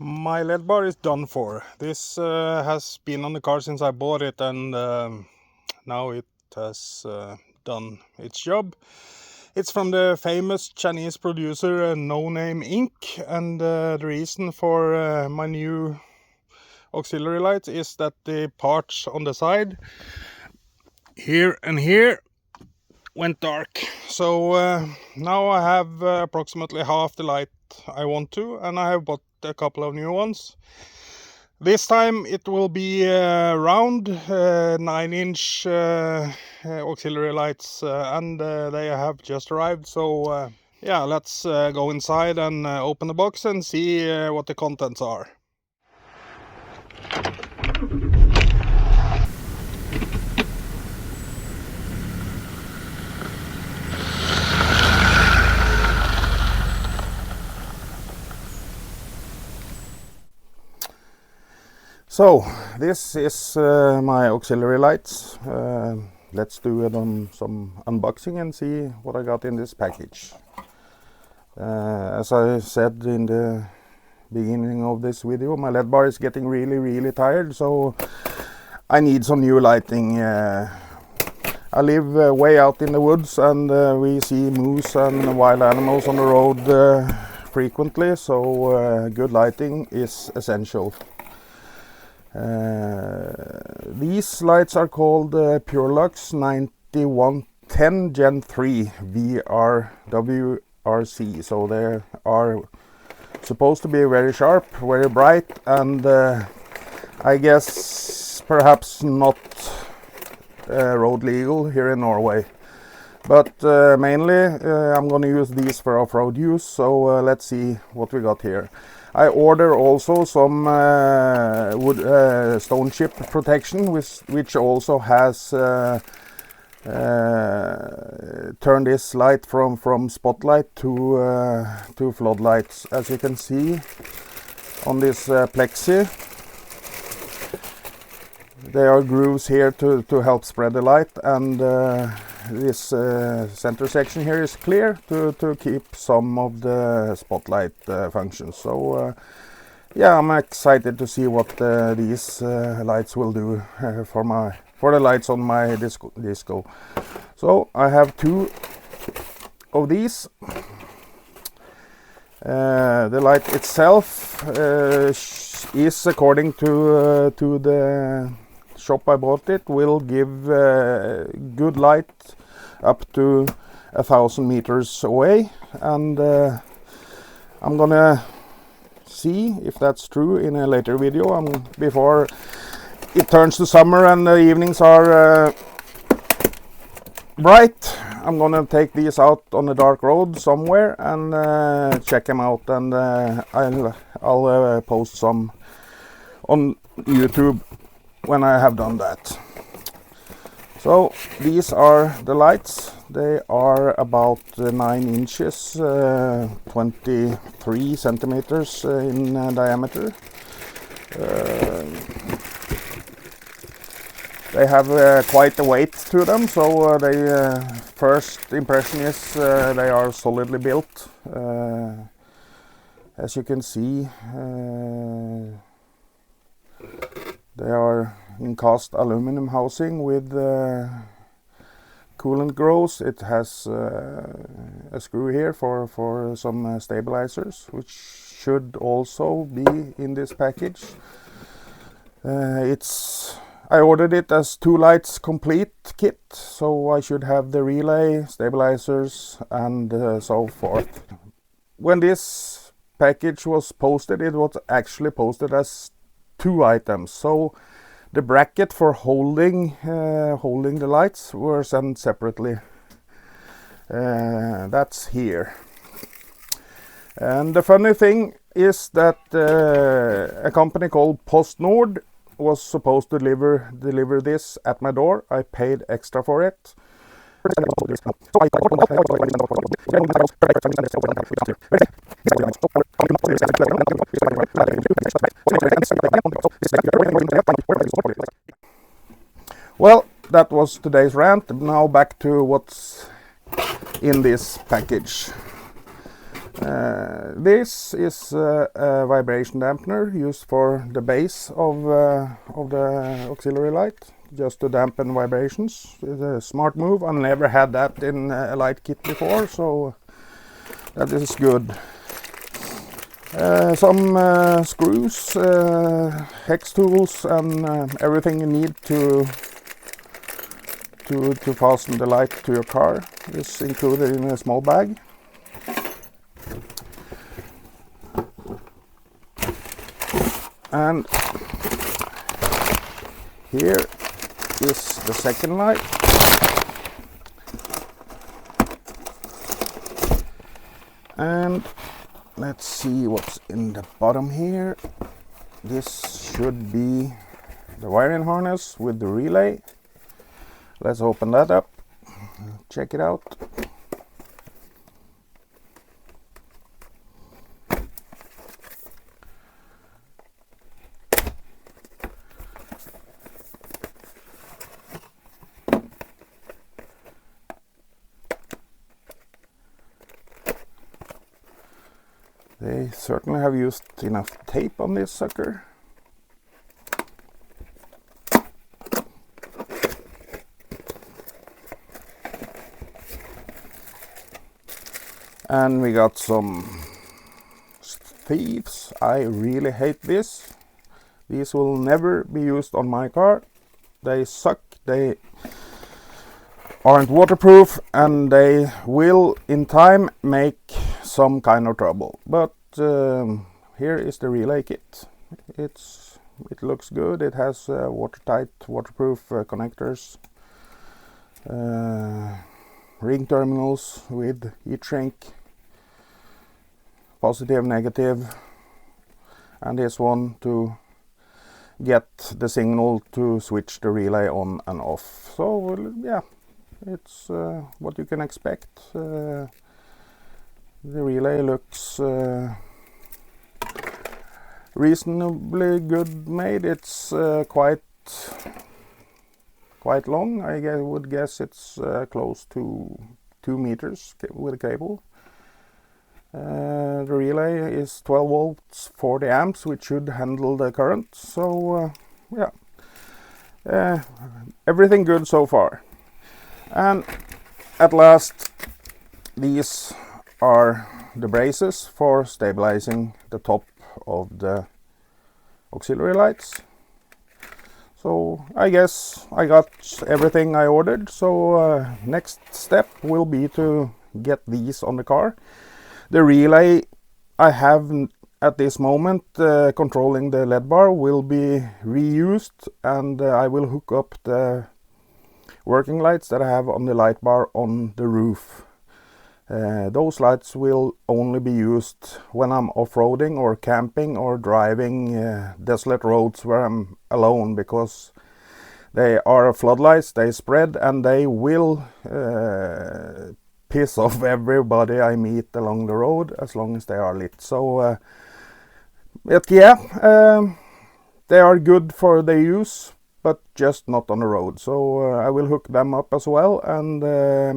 My LED bar is done for. This has been on the car since I bought it, and now it has done its job. It's from the famous Chinese producer No Name Inc. And the reason for my new auxiliary light is that the parts on the side here and here went dark. So now I have approximately half the light I want to, and I have bought a couple of new ones. This time it will be round 9-inch auxiliary lights, and they have just arrived. So yeah, let's go inside and open the box and see what the contents are. So this is my auxiliary lights. Let's do some unboxing and see what I got in this package. As I said in the beginning of this video, my LED bar is getting really tired, so I need some new lighting. I live way out in the woods, and we see moose and wild animals on the road frequently, so good lighting is essential. These lights are called Purelux 9110 Gen 3 VRWRC, so they are supposed to be very sharp, very bright, and I guess perhaps not road legal here in Norway. But mainly I'm going to use these for off-road use, so let's see what we got here. I order also some wood stone chip protection, which also has turned this light from spotlight to floodlights. As you can see on this plexi, there are grooves here to help spread the light, and this center section here is clear to keep some of the spotlight functions. So yeah, I'm excited to see what these lights will do for the lights on my disco. So I have two of these. The light itself is, according to the shop I bought it, will give good light up to 1,000 meters away, and I'm gonna see if that's true in a later video, before it turns to summer and the evenings are bright. I'm gonna take these out on a dark road somewhere and check them out, and I'll post some on YouTube when I have done that. So these are the lights. They are about 9 inches, 23 centimeters in diameter. They have quite a weight to them, so first impression is they are solidly built. As you can see, they are in cast aluminum housing with coolant growth. It has a screw here for some stabilizers, which should also be in this package. I ordered it as 2 lights complete kit, so I should have the relay, stabilizers, and so forth. When this package was posted, it was actually posted as 2 items. So the bracket for holding the lights were sent separately. That's here. And the funny thing is that a company called PostNord was supposed to deliver this at my door. I paid extra for it. Well, that was today's rant. Now back to what's in this package. This is a vibration dampener used for the base of the auxiliary light, just to dampen vibrations. It's a smart move. I never had that in a light kit before, so that is good. Some screws, hex tools, and everything you need to fasten the light to your car is included in a small bag. And here is the second light. And let's see what's in the bottom here. This should be the wiring harness with the relay. Let's open that up, check it out. They certainly have used enough tape on this sucker. And we got some thieves. I really hate this. These will never be used on my car. They suck, they aren't waterproof, and they will in time make some kind of trouble. But here is the relay kit. It looks good. It has watertight, waterproof connectors, ring terminals with heat shrink, positive, negative, and this one to get the signal to switch the relay on and off. So yeah, it's what you can expect. The relay looks reasonably good made. It's quite long. I would guess it's close to 2 meters with a cable. The relay is 12 volts, 40 amps, which should handle the current. So yeah, everything good so far. And at last, these are the braces for stabilizing the top of the auxiliary lights. So I guess I got everything I ordered. So next step will be to get these on the car. The relay I have at this moment controlling the LED bar will be reused, and I will hook up the working lights that I have on the light bar on the roof. Those lights will only be used when I'm off-roading or camping or driving desolate roads where I'm alone, because they are floodlights, they spread, and they will piss off everybody I meet along the road as long as they are lit. So but yeah, they are good for the use, but just not on the road. So I will hook them up as well and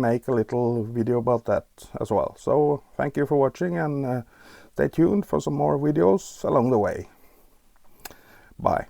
make a little video about that as well. So thank you for watching, and stay tuned for some more videos along the way. Bye.